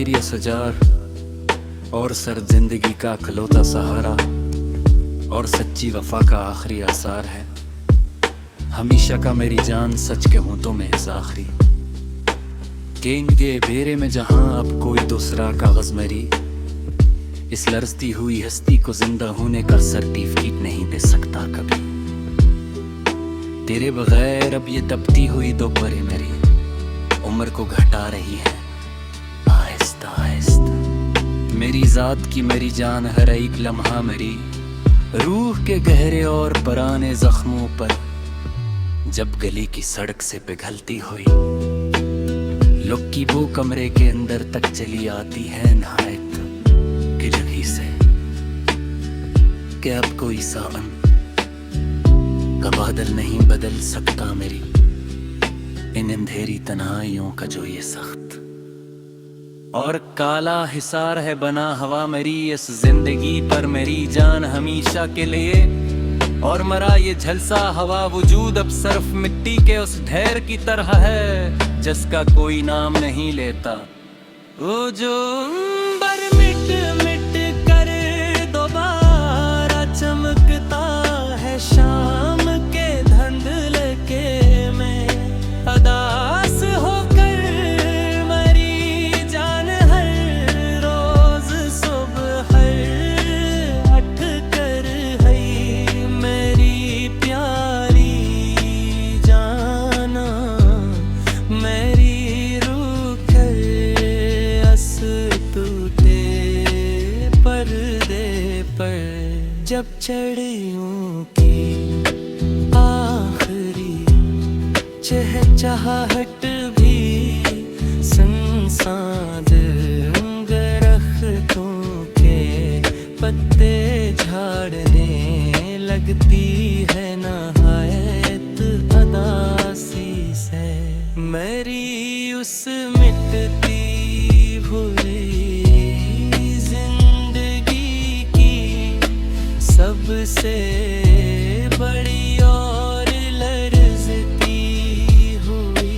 मेरी असजार और सर जिंदगी का खलोता सहारा और सच्ची वफा का आखिरी आसार है। हमेशा का मेरी जान सच कहूँ तो महज आखिरी गेंद के बेरे में जहां अब कोई दूसरा कागज मेरी इस लरजती हुई हस्ती को जिंदा होने का सर्टिफिकेट नहीं दे सकता कभी। तेरे बगैर अब ये तपती हुई दोपहरें मेरी उम्र को घटा रही है आहिस्ता आहिस्ता। मेरी जात की मेरी जान हर एक लम्हा मेरी रूह के गहरे और पुराने जख्मों पर जब गली की सड़क से पिघलती हुई लुक की वो कमरे के अंदर तक चली आती है नहायत की जगह से कि अब कोई सावन का बादल नहीं बदल सकता मेरी इन अंधेरी तन्हाइयों का जो ये सख्त और काला हिसार है बना हवा मेरी इस जिंदगी पर मेरी जान हमेशा के लिए और मरा ये झलसा हवा वजूद अब सिर्फ मिट्टी के उस ढेर की तरह है जिसका कोई नाम नहीं लेता। वो जो अंबर मिट मिट कर दोबारा चमकता है शाम के धुंधले के में अदास होकर मरी जान हर रोज सुबह हर अट कर है मेरी प्यारी जाना मेरी रूह कर अस टूटे पर्दे पर जब चढ़ियों की आखिरी चहचहाहट भी संसाद दरख्तों के पत्ते झाड़ने लगती है नहायत अदासी से मेरी उस मिटती हुई जिंदगी की सबसे बड़ी और लरजती हुई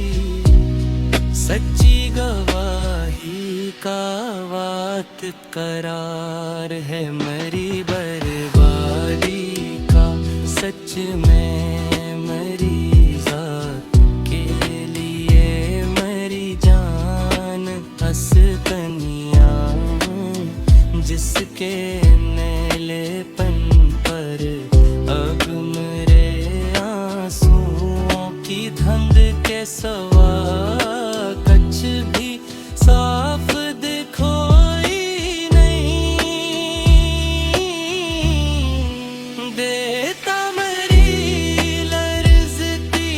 सच्ची गवाही का वात करार है मेरी बर्बादी का सच में मेरी जात के लिए मेरी जान हंसतनिया जिसके नेलेपन पर अब मेरे आंसुओं की धंध के सवा कच भी साफ दिखोई नहीं देता मेरी लरजती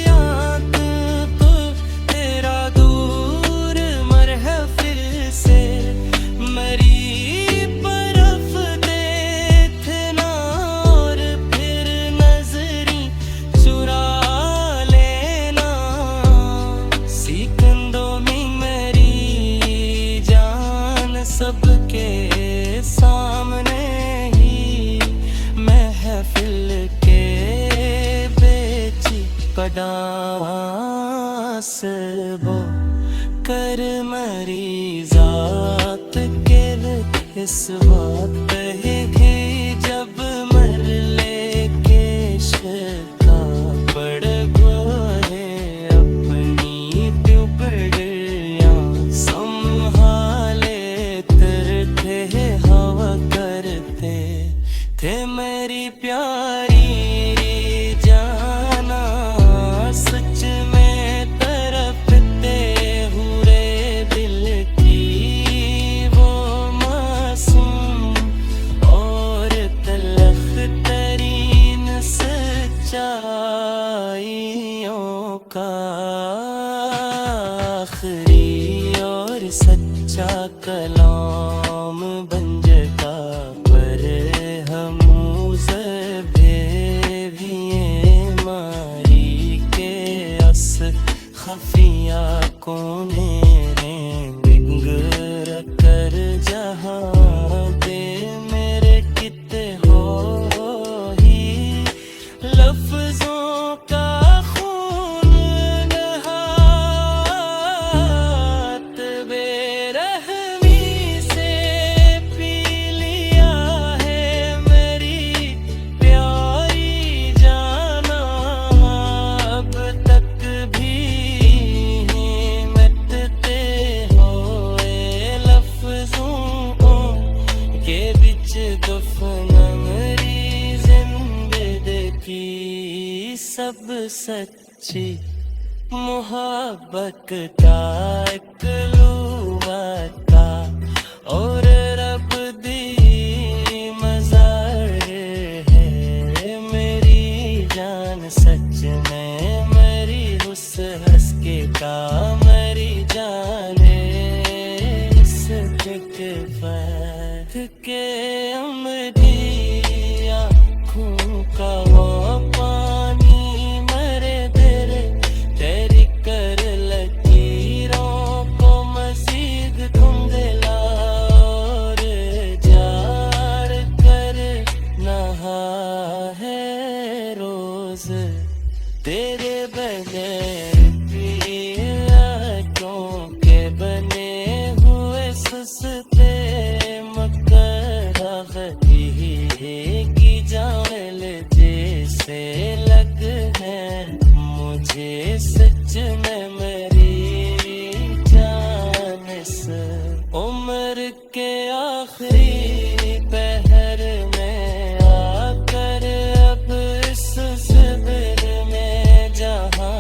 आंख को तेरा दूर महफिल से मेरी बर्फ देखना और फिर नजरी चुरा लेना सिकंदों में मेरी जान सबके सामने ही महफिल के बेची पडास बो कर मरी जात के इस बात है जब मर लेके शका पड़ गए अपनी टुकड़ियां संभाले तरते हवा करते थे मेरी प्यारी जाना सच में तरफते हुए दिल की वो मासूम और तलख तरीन सच्चाइयों का आखिरी और सच्चा कलाम बन जगा पर हम भी मारी के अस खफिया कोने बिंगर कर जहां दे मेरे किते हो ही लफ्जों का खून नहात बेरह के बिच दफन मेरी जिंदगी सब सच्ची मुहब्बत का इकलौता और रब दी मज़ार है मेरी जान सच में मेरी हुस हंस के का मेरी जाने इस के फैथ के अमरी आँखों का वो पानी मेरे दिल तेरी कर लकीरों को मज़ीद धुंधला और जार कर नहा है रोज तेरे बगैर के बने हुए सुस्ते मकरागती की जान जैसे लग है मुझे सच में मेरी जान से उम्र के आखिरी पहर में आकर अब इस ज़िंदगी में जहाँ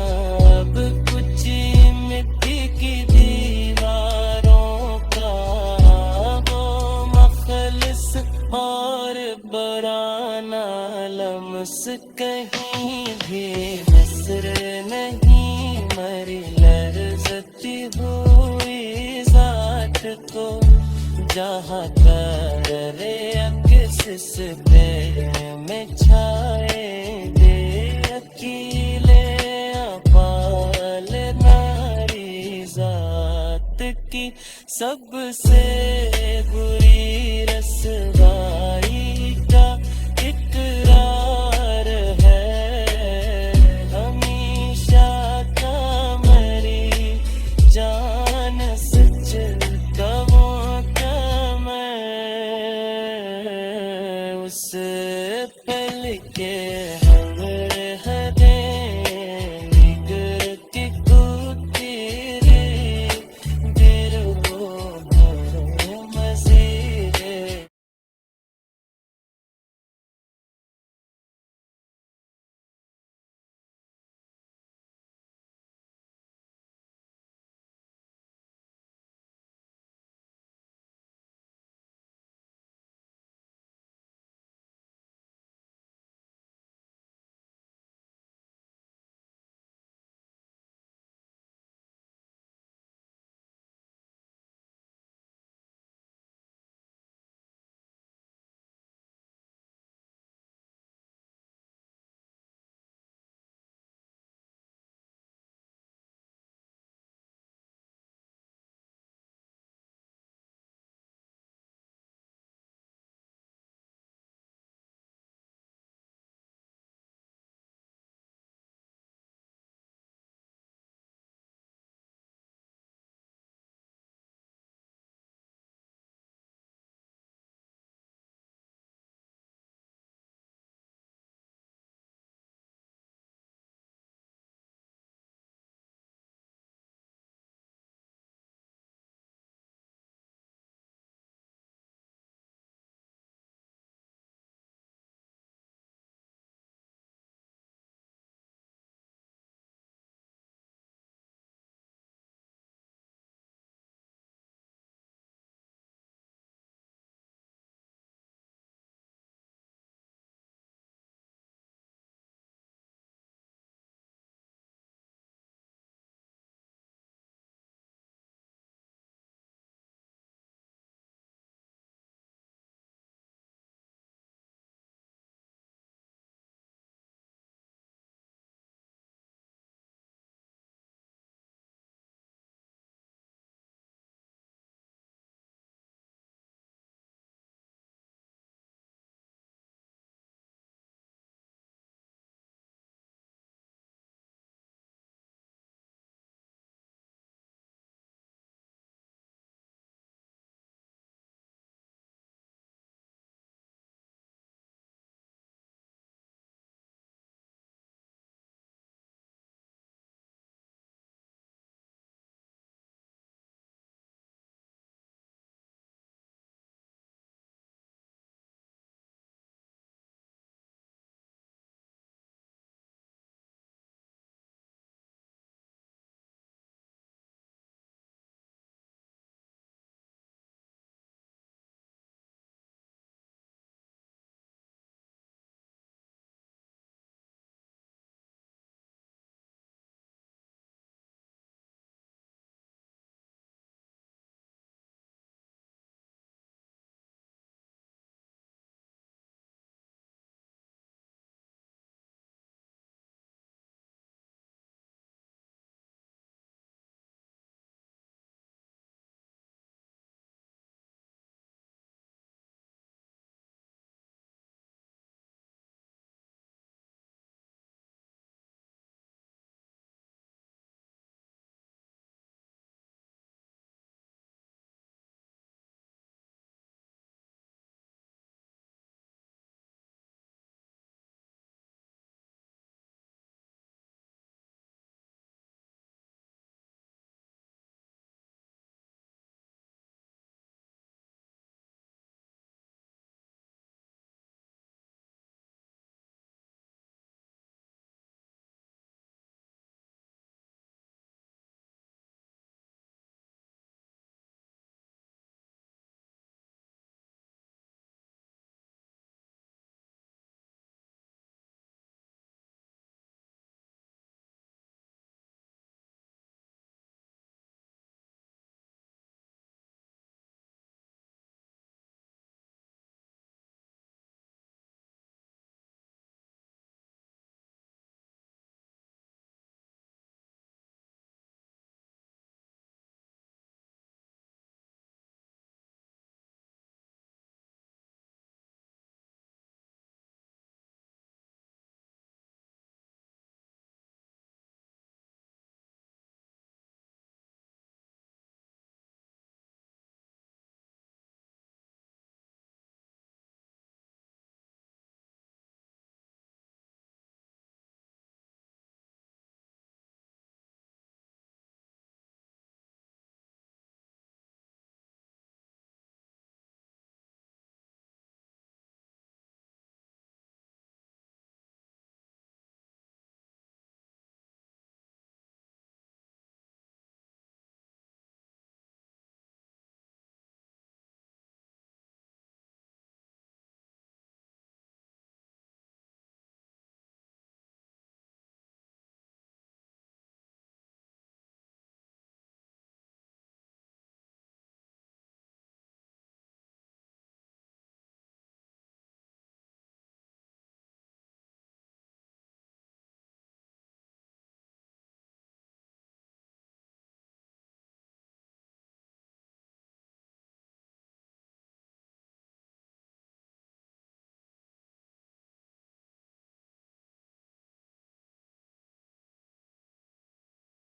अब कुछ मिट्टी की दीवारों का वो मखलिस और बराना लम्स कहीं भी मिस्र नहीं मरी लर्ज़ती हुई ज़ात को जहाँ कर रे अक्स पे में छाए दे अकीले अपाल नारी ज़ात की सबसे बुरी रसवाई का इकरार है हमेशा का मेरी जान सच कहों का मैं उस पल के